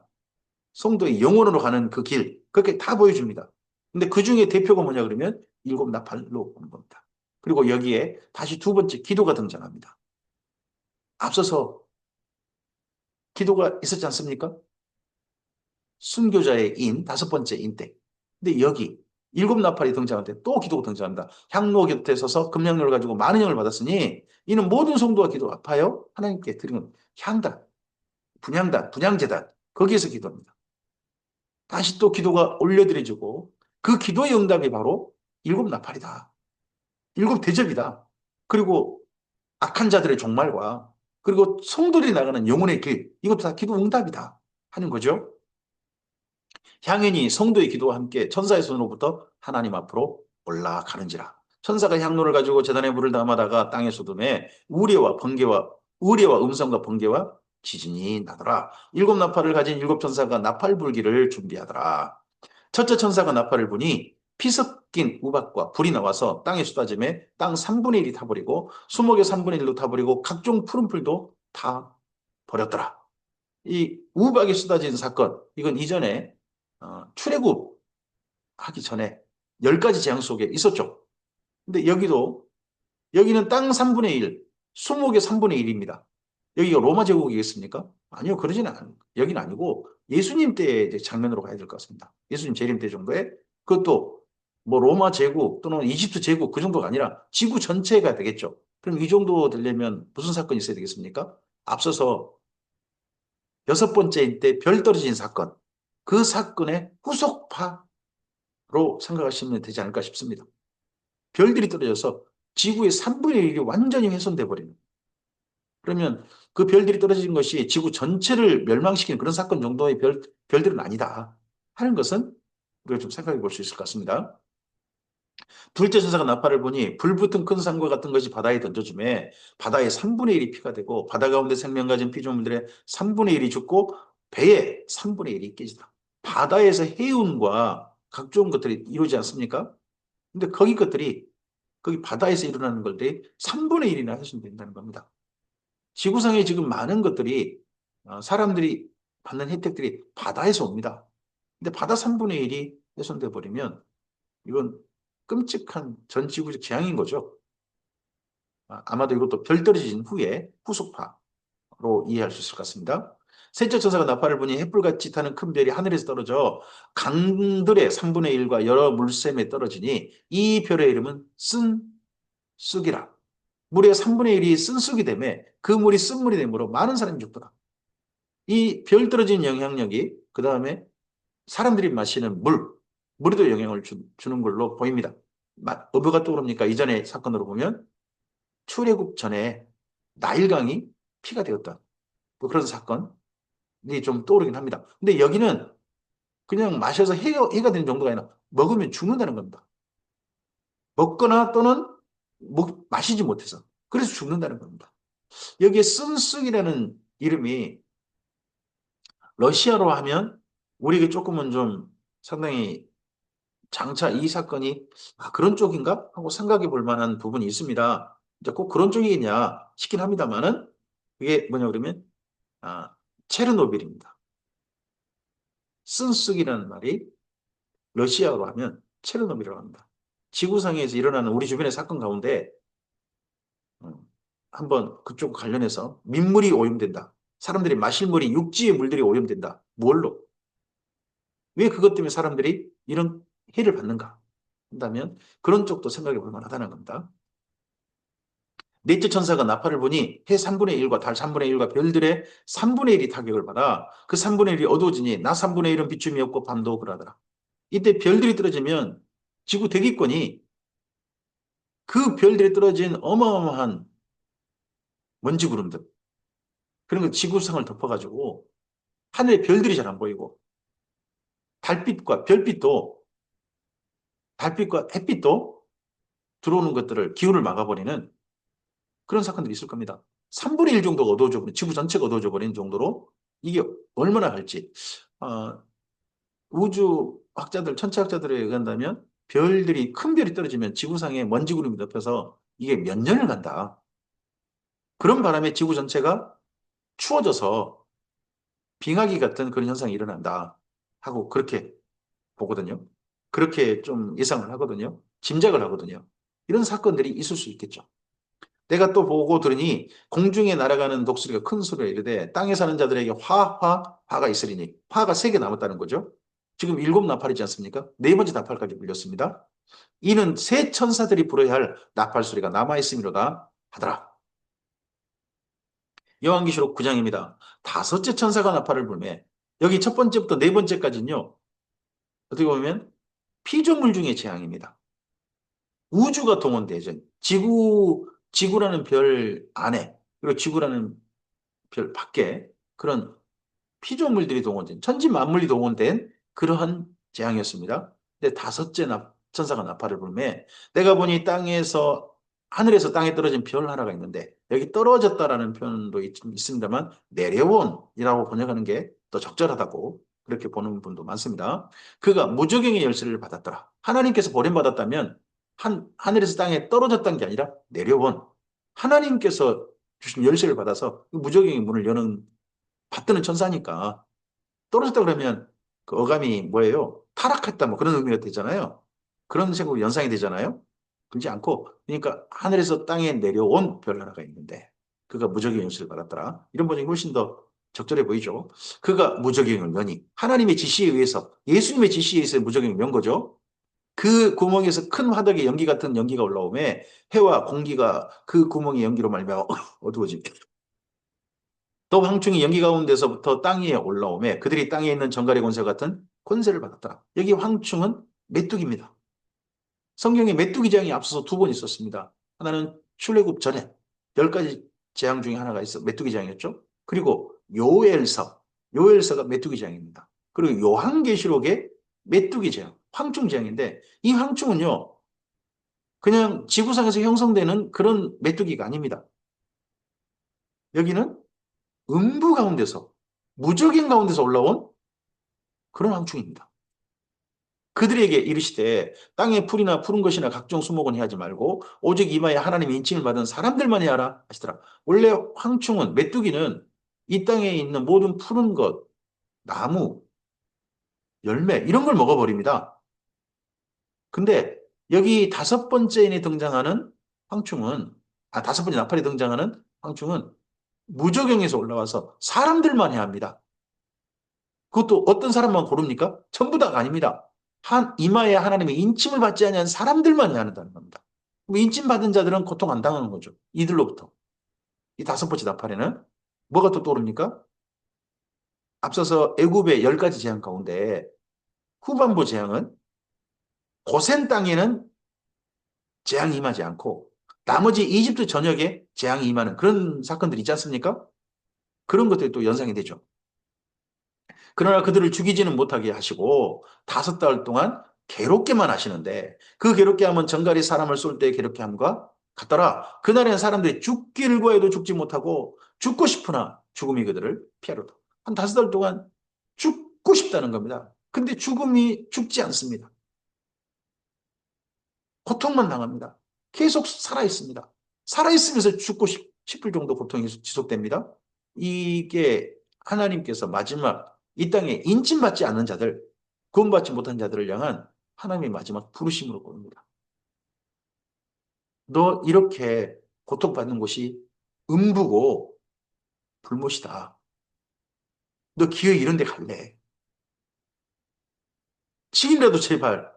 성도의 영혼으로 가는 그 길, 그렇게 다 보여줍니다. 근데 그 중에 대표가 뭐냐 그러면 일곱 나팔로 보는 겁니다. 그리고 여기에 다시 두 번째 기도가 등장합니다. 앞서서 기도가 있었지 않습니까? 순교자의 인, 다섯 번째 인 때. 근데 여기 일곱 나팔이 등장할 때 또 기도가 등장합니다. 향로 곁에 서서 금향로를 가지고 많은 영을 받았으니 이는 모든 성도가 기도 아파요 하나님께 드리는 향단, 분향단, 분향제단 거기에서 기도합니다. 다시 또 기도가 올려드려지고 그 기도의 응답이 바로 일곱 나팔이다. 일곱 대접이다. 그리고 악한 자들의 종말과 그리고 성도들이 나가는 영혼의 길 이것도 다 기도 응답이다 하는 거죠. 향연이 성도의 기도와 함께 천사의 손으로부터 하나님 앞으로 올라가는지라. 천사가 향로를 가지고 제단에 물을 담아다가 땅에 쏟음에 우레와 음성과 번개와 지진이 나더라. 일곱 나팔을 가진 일곱 천사가 나팔 불기를 준비하더라. 첫째 천사가 나팔을 부니 피 섞인 우박과 불이 나와서 땅에 쏟아짐에 땅 3분의 1이 타버리고 수목의 3분의 1로 타버리고 각종 푸른 풀도 다 버렸더라. 이 우박이 쏟아진 사건, 이건 이전에 출애굽 하기 전에 10가지 재앙 속에 있었죠. 근데 여기는 땅 3분의 1, 수목의 3분의 1입니다. 여기가 로마 제국이겠습니까? 아니요, 여기는 아니고 예수님 때의 장면으로 가야 될 것 같습니다. 예수님 재림 때 정도에 그것도 뭐 로마 제국 또는 이집트 제국 그 정도가 아니라 지구 전체가 되겠죠. 그럼 이 정도 되려면 무슨 사건이 있어야 되겠습니까? 앞서서 여섯 번째일 때 별 떨어진 사건, 그 사건의 후속파로 생각하시면 되지 않을까 싶습니다. 별들이 떨어져서 지구의 3분의 1이 완전히 훼손돼 버리는. 그러면 그 별들이 떨어진 것이 지구 전체를 멸망시키는 그런 사건 정도의 별들은 아니다 하는 것은 우리가 좀 생각해 볼 수 있을 것 같습니다. 둘째 천사가 나팔을 보니 불붙은 큰 산과 같은 것이 바다에 던져주매 바다의 3분의 1이 피가 되고 바다 가운데 생명 가진 피조물들의 3분의 1이 죽고 배의 3분의 1이 깨지다. 바다에서 해운과 각종 것들이 이루어지지 않습니까? 근데 거기 것들이 거기 바다에서 일어나는 것들이 3분의 1이나 훼손된다는 겁니다. 지구상에 지금 많은 것들이 사람들이 받는 혜택들이 바다에서 옵니다. 근데 바다 3분의 1이 훼손돼 버리면 이건 끔찍한 전 지구적 재앙인 거죠. 아마도 이것도 별 떨어진 후에 후속파로 이해할 수 있을 것 같습니다. 셋째 천사가 나팔을 부니 햇불같이 타는 큰 별이 하늘에서 떨어져 강들의 3분의 1과 여러 물샘에 떨어지니 이 별의 이름은 쓴쑥이라. 물의 3분의 1이 쓴쑥이 되매 그 물이 쓴물이 되므로 많은 사람이 죽더라. 이 별 떨어진 영향력이 그 다음에 사람들이 마시는 물에도 영향을 주는 걸로 보입니다. 어부가 떠오릅니까? 이전의 사건으로 보면 출애굽 전에 나일강이 피가 되었던 뭐 그런 사건이 좀 떠오르긴 합니다. 근데 여기는 그냥 마셔서 해가 되는 정도가 아니라 먹으면 죽는다는 겁니다. 먹거나 또는 마시지 못해서 그래서 죽는다는 겁니다. 여기에 쓴쑥이라는 이름이 러시아로 하면 우리에게 조금은 좀 상당히 장차 이 사건이 그런 쪽인가 하고 생각해 볼 만한 부분이 있습니다. 이제 꼭 그런 쪽이겠냐 싶긴 합니다만은 그게 뭐냐 그러면 아, 체르노빌입니다. 쓴쑥이라는 말이 러시아어로 하면 체르노빌이라고 합니다. 지구상에서 일어나는 우리 주변의 사건 가운데 음, 한번 그쪽 관련해서 민물이 오염된다. 사람들이 마실 물이 육지의 물들이 오염된다. 뭘로? 왜 그것 때문에 사람들이 이런 해를 받는가? 한다면 그런 쪽도 생각해 볼 만하다는 겁니다. 넷째 천사가 나팔을 보니 해 3분의 1과 달 3분의 1과 별들의 3분의 1이 타격을 받아 그 3분의 1이 어두워지니 낮 3분의 1은 비춤이 없고 밤도 그러더라. 이때 별들이 떨어지면 지구 대기권이 그 별들이 떨어진 어마어마한 먼지 구름들 그런 거 지구상을 덮어가지고 하늘에 별들이 잘 안 보이고 달빛과 별빛도 달빛과 햇빛도 들어오는 것들을 기운을 막아버리는 그런 사건들이 있을 겁니다. 3분의 1 정도가 어두워져 버린 지구 전체가 어두워져 버리는 정도로 이게 얼마나 할지 우주 학자들 천체학자들에 의한다면 별들이 큰 별이 떨어지면 지구상에 먼지 구름이 덮여서 이게 몇 년을 간다. 그런 바람에 지구 전체가 추워져서 빙하기 같은 그런 현상이 일어난다 하고 그렇게 보거든요. 그렇게 좀 예상을 하거든요. 짐작을 하거든요. 이런 사건들이 있을 수 있겠죠. 내가 또 보고 들으니 공중에 날아가는 독수리가 큰 소리가 이르되 땅에 사는 자들에게 화가 있으리니 화가 3개 남았다는 거죠. 지금 7나팔이지 않습니까? 네 번째 나팔까지 불렸습니다. 이는 새 천사들이 불어야 할 나팔 소리가 남아있음이로다 하더라. 요한계시록 9장입니다. 다섯째 천사가 나팔을 불매 여기 첫 번째부터 네 번째까지는요. 어떻게 보면 피조물 중의 재앙입니다. 우주가 동원되죠. 지구라는 별 안에 그리고 지구라는 별 밖에 그런 피조물들이 동원된 천지 만물이 동원된 그러한 재앙이었습니다. 근데 다섯째 천사가 나팔을 불매 내가 보니 하늘에서 땅에 떨어진 별 하나가 있는데 여기 떨어졌다라는 표현도 있습니다만 내려온이라고 번역하는 게 더 적절하다고 그렇게 보는 분도 많습니다. 그가 무저갱의 열쇠를 받았더라. 하나님께서 버림받았다면 하늘에서 땅에 떨어졌다는 게 아니라 내려온 하나님께서 주신 열쇠를 받아서 무저갱의 문을 받드는 천사니까 떨어졌다 그러면 그 어감이 뭐예요? 타락했다 뭐 그런 의미가 되잖아요. 그런 식으로 연상이 되잖아요. 그렇지 않고 그러니까 하늘에서 땅에 내려온 별 하나가 있는데 그가 무적의 연수를 받았더라. 이런 번역이 훨씬 더 적절해 보이죠. 그가 무적의 영을 여니 하나님의 지시에 의해서 예수님의 지시에 의해서 무적의 영을 연 거죠. 그 구멍에서 큰 화덕의 연기 같은 연기가 올라오매 해와 공기가 그 구멍의 연기로 말미암아 어두워지며 또 황충이 연기 가운데서부터 땅 위에 올라오매 그들이 땅에 있는 정갈의 권세 같은 권세를 받았더라. 여기 황충은 메뚜기입니다. 성경에 메뚜기 재앙이 앞서서 2번 있었습니다. 하나는 출애굽 전에 10가지 재앙 중에 하나가 있어. 메뚜기 재앙이었죠. 그리고 요엘서가 메뚜기 재앙입니다. 그리고 요한계시록의 메뚜기 재앙, 황충 재앙인데 이 황충은요, 그냥 지구상에서 형성되는 그런 메뚜기가 아닙니다. 여기는 음부 가운데서, 무적인 가운데서 올라온 그런 황충입니다. 그들에게 이르시되 땅의 풀이나 푸른 것이나 각종 수목은 해하지 말고 오직 이마에 하나님의 인칭을 받은 사람들만 해하라 하시더라. 원래 황충은 메뚜기는 이 땅에 있는 모든 푸른 것, 나무, 열매 이런 걸 먹어버립니다. 근데 여기 다섯 번째에 등장하는 황충은 다섯 번째 나팔에 등장하는 황충은 무저경에서 올라와서 사람들만 해합니다. 그것도 어떤 사람만 고릅니까? 전부 다가 아닙니다. 이마에 하나님의 인침을 받지 아니한 사람들만 해한다는 겁니다. 인침 받은 자들은 고통 안 당하는 거죠. 이들로부터. 이 다섯 번째 나팔에는 뭐가 또 떠오릅니까? 앞서서 애굽의 10가지 재앙 가운데 후반부 재앙은 고센 땅에는 재앙이 임하지 않고 나머지 이집트 전역에 재앙이 임하는 그런 사건들이 있지 않습니까? 그런 것들이 또 연상이 되죠. 그러나 그들을 죽이지는 못하게 하시고 5달 동안 괴롭게만 하시는데 그 괴롭게 하면 정갈이 사람을 쏠 때 괴롭게 함과 같더라. 그날에는 사람들이 죽기를 구해도 죽지 못하고 죽고 싶으나 죽음이 그들을 피하려다. 한 5달 동안 죽고 싶다는 겁니다. 근데 죽음이 죽지 않습니다. 고통만 당합니다. 계속 살아있습니다. 살아있으면서 죽고 싶을 정도 고통이 지속됩니다. 이게 하나님께서 마지막 이 땅에 인침받지 않는 자들, 구원받지 못한 자들을 향한 하나님의 마지막 부르심으로 보입니다. 너 이렇게 고통받는 곳이 음부고 불못이다. 너 기회 이런 데 갈래. 지금이라도 제발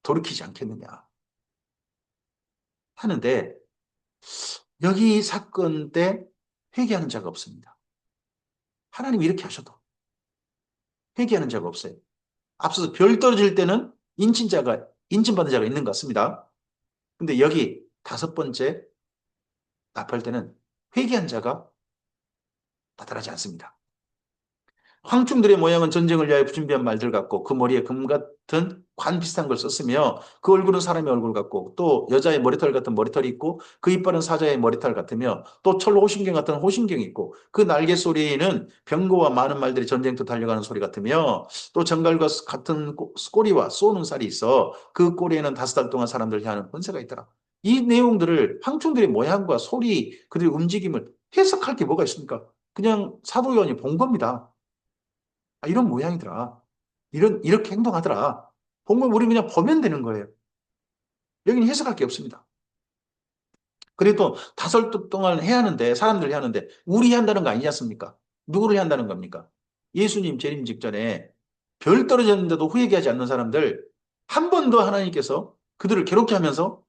돌이키지 않겠느냐 하는데 여기 사건 때 회개하는 자가 없습니다. 하나님이 이렇게 하셔도 회개하는 자가 없어요. 앞서서 별 떨어질 때는 인침받은 자가 있는 것 같습니다. 근데 여기 다섯 번째 나팔 때는 회개한 자가 나타나지 않습니다. 황충들의 모양은 전쟁을 위하여 준비한 말들 같고 그 머리에 금 같은 관 비슷한 걸 썼으며 그 얼굴은 사람의 얼굴 같고 또 여자의 머리털 같은 머리털이 있고 그 이빨은 사자의 머리털 같으며 또 철 호신경 같은 호신경이 있고 그 날개 소리는 병거와 많은 말들이 전쟁터 달려가는 소리 같으며 또 정갈과 같은 꼬리와 쏘는 살이 있어 그 꼬리에는 5달 동안 사람들을 향하는 권세가 있더라. 이 내용들을 황충들의 모양과 소리 그들의 움직임을 해석할 게 뭐가 있습니까? 그냥 사도 요한이 본 겁니다. 이런 모양이더라. 이렇게 행동하더라. 본문 우리 그냥 보면 되는 거예요. 여기는 해석할 게 없습니다. 그래도 5달 동안 해야 하는데, 사람들 해야 하는데, 우리 해야 한다는 거 아니지 않습니까? 누구를 해야 한다는 겁니까? 예수님 재림 직전에 별 떨어졌는데도 회개하지 않는 사람들, 한 번 더 하나님께서 그들을 괴롭게 하면서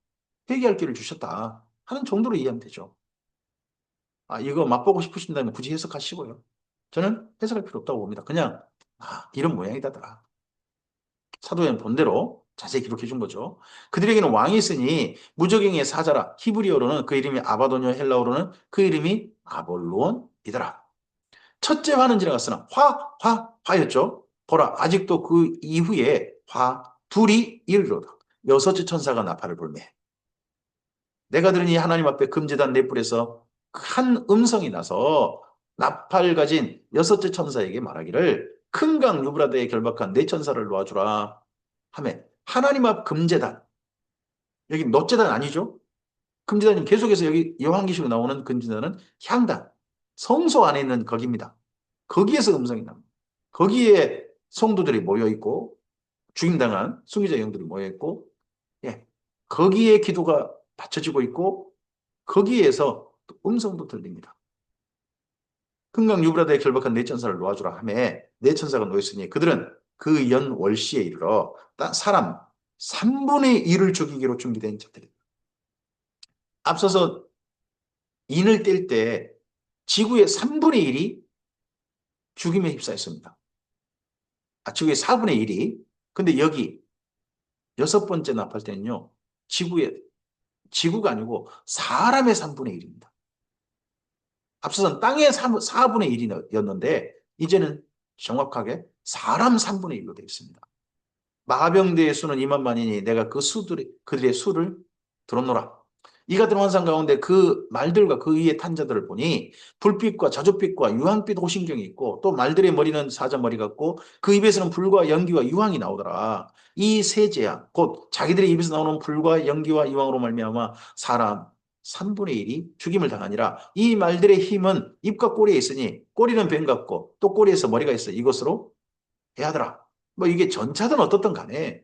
회개할 길을 주셨다 하는 정도로 이해하면 되죠. 이거 맛보고 싶으신다면 굳이 해석하시고요. 저는 해석할 필요 없다고 봅니다. 그냥, 이런 모양이다더라. 사도행 본대로 자세히 기록해 준 거죠. 그들에게는 왕이 있으니 무적행의 사자라. 히브리어로는 그 이름이 아바도냐, 헬라어로는 그 이름이 아볼론이더라. 첫째 화는 지나갔으나 화였죠. 보라 아직도 그 이후에 화 둘이 이르러다. 여섯째 천사가 나팔을 불매. 내가 들으니 하나님 앞에 금제단 네 뿔에서 한 음성이 나서 나팔 가진 여섯째 천사에게 말하기를 큰 강 유브라데에 결박한 네 천사를 놓아주라 하매 하나님 앞 금제단 여기 놋제단 아니죠? 금제단이 계속해서 여기 요한계시록 나오는 금제단은 향단 성소 안에 있는 거기입니다. 거기에서 음성이 납니다. 거기에 성도들이 모여 있고 죽임당한 순교자 영들이 모여 있고 예, 거기에 기도가 받쳐지고 있고 거기에서 음성도 들립니다. 금강 유브라데에 결박한 네 천사를 놓아주라 하며 네 천사가 놓였으니 그들은 그 연 월시에 이르러 사람 3분의 1을 죽이기로 준비된 자들입니다. 앞서서 인을 뗄 때 지구의 3분의 1이 죽임에 휩싸였습니다. 지구의 4분의 1이. 근데 여기 여섯 번째 나팔 때는요. 지구가 아니고 사람의 3분의 1입니다. 앞서서는 땅의 4분의 1이었는데 이제는 정확하게 사람 3분의 1로 되어 있습니다. 마병대의 수는 2만만이니 내가 그들의 수를 들었노라. 이 같은 환상 가운데 그 말들과 그 위의 탄자들을 보니 불빛과 자줏빛과 유황빛 호신경이 있고 또 말들의 머리는 사자머리 같고 그 입에서는 불과 연기와 유황이 나오더라. 이 세 재앙 곧 자기들의 입에서 나오는 불과 연기와 유황으로 말미암아 사람 3분의 1이 죽임을 당하니라. 이 말들의 힘은 입과 꼬리에 있으니 꼬리는 뱀 같고 또 꼬리에서 머리가 있어 이것으로 해하더라. 뭐 이게 전차든 어떻든 간에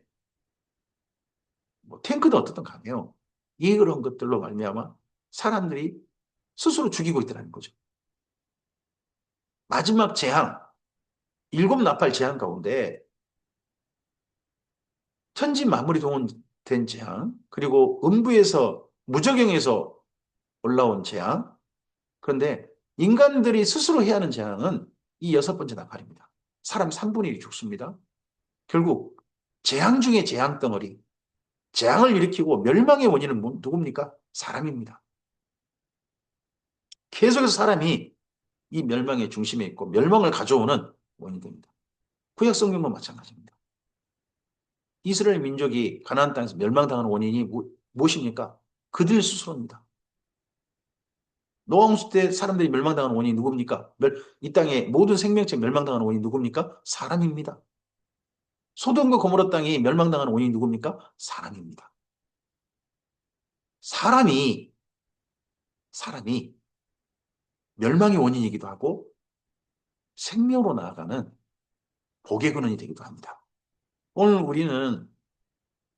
뭐 탱크든 어떻든 간에요. 이런 것들로 말미암아 사람들이 스스로 죽이고 있다는 거죠. 마지막 재앙, 일곱 나팔 재앙 가운데 천지 만물이 동원된 재앙, 그리고 음부에서 무저경에서 올라온 재앙, 그런데 인간들이 스스로 해야 하는 재앙은 이 여섯 번째 나팔입니다. 사람 3분의 1이 죽습니다. 결국 재앙 중에 재앙 덩어리, 재앙을 일으키고 멸망의 원인은 누굽니까? 사람입니다. 계속해서 사람이 이 멸망의 중심에 있고 멸망을 가져오는 원인이 됩니다. 구약 성경도 마찬가지입니다. 이스라엘 민족이 가나안 땅에서 멸망당하는 원인이 무엇입니까? 그들 스스로입니다. 노아 홍수 때 사람들이 멸망당하는 원인이 누굽니까? 이 땅의 모든 생명체 멸망당하는 원인이 누굽니까? 사람입니다. 소돔과 고모라 땅이 멸망당하는 원인이 누굽니까? 사람입니다. 사람이 멸망의 원인이기도 하고 생명으로 나아가는 복의 근원이 되기도 합니다. 오늘 우리는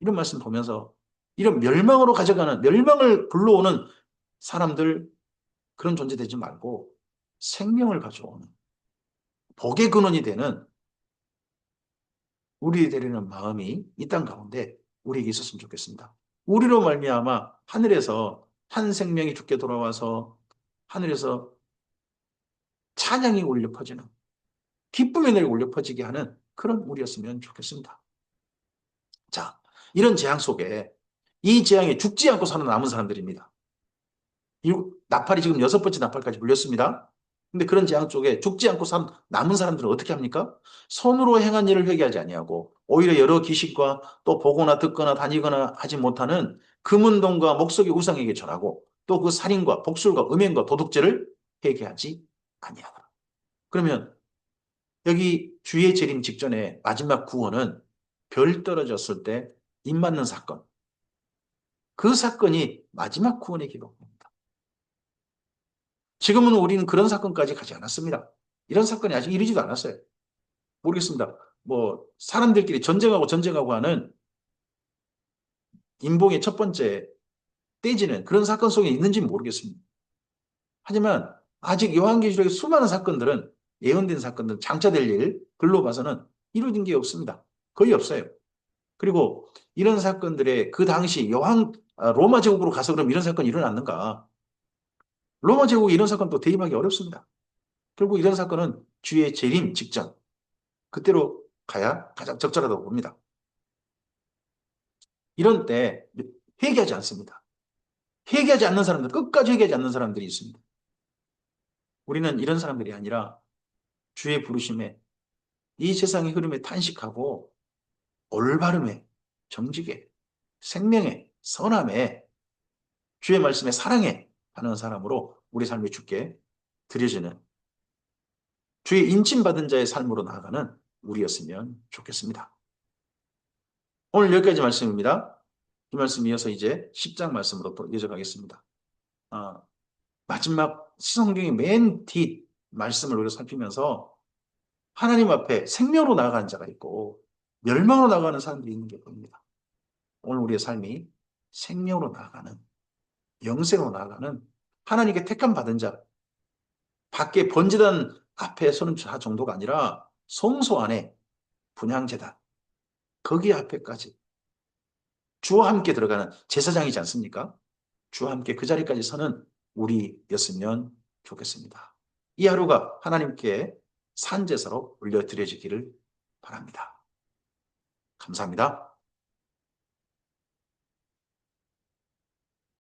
이런 말씀 보면서 이런 멸망으로 가져가는, 멸망을 불러오는 사람들, 그런 존재 되지 말고 생명을 가져오는 복의 근원이 되는 우리 되려는 마음이 이 땅 가운데 우리에게 있었으면 좋겠습니다. 우리로 말미암아 하늘에서 한 생명이 죽게 돌아와서 하늘에서 찬양이 울려 퍼지는, 기쁨의 노래가 울려 퍼지게 하는 그런 우리였으면 좋겠습니다. 자, 이런 재앙 속에 이 재앙에 죽지 않고 살아남은 사람들입니다. 나팔이 지금 여섯 번째 나팔까지 불렸습니다. 근데 그런 재앙 속에 죽지 않고 남은 사람들은 어떻게 합니까? 손으로 행한 일을 회개하지 아니하고 오히려 여러 기식과 또 보거나 듣거나 다니거나 하지 못하는 금은동과 목석의 우상에게 절하고 또 그 살인과 복술과 음행과 도둑죄를 회개하지 아니하더라. 그러면 여기 주의 재림 직전에 마지막 구원은 별 떨어졌을 때 입 맞는 사건. 그 사건이 마지막 구원의 기록입니다. 지금은 우리는 그런 사건까지 가지 않았습니다. 이런 사건이 아직 이르지도 않았어요. 모르겠습니다. 뭐 사람들끼리 전쟁하고 하는 인봉의 첫 번째 떼지는 그런 사건 속에 있는지는 모르겠습니다. 하지만 아직 요한계시록의 수많은 사건들은 예언된 사건들, 장차될 일, 글로 봐서는 이루어진 게 없습니다. 거의 없어요. 그리고 이런 사건들의 그 당시 로마 제국으로 가서 그럼 이런 사건이 일어났는가? 로마 제국에 이런 사건 또 대입하기 어렵습니다. 결국 이런 사건은 주의 재림 직전, 그때로 가야 가장 적절하다고 봅니다. 이런 때 회개하지 않습니다. 회개하지 않는 사람들, 끝까지 회개하지 않는 사람들이 있습니다. 우리는 이런 사람들이 아니라 주의 부르심에 이 세상의 흐름에 탄식하고 올바름에 정직에 생명에 선함에 주의 말씀에 사랑에 하는 사람으로 우리 삶이 주께 드려지는 주의 인침받은 자의 삶으로 나아가는 우리였으면 좋겠습니다. 오늘 여기까지 말씀입니다. 이 말씀 이어서 이제 10장 말씀으로 또 이어져가겠습니다. 마지막 성경의 맨 뒷 말씀을 우리가 살피면서 하나님 앞에 생명으로 나아가는 자가 있고 멸망으로 나아가는 사람들이 있는 게 보입니다. 오늘 우리의 삶이 생명으로 나아가는, 영생으로 나아가는 하나님께 택함 받은 자, 밖에 번제단 앞에 서는 자 정도가 아니라 성소 안에 분향제단, 거기 앞에까지 주와 함께 들어가는 제사장이지 않습니까? 주와 함께 그 자리까지 서는 우리였으면 좋겠습니다. 이 하루가 하나님께 산제사로 올려드려지기를 바랍니다. 감사합니다.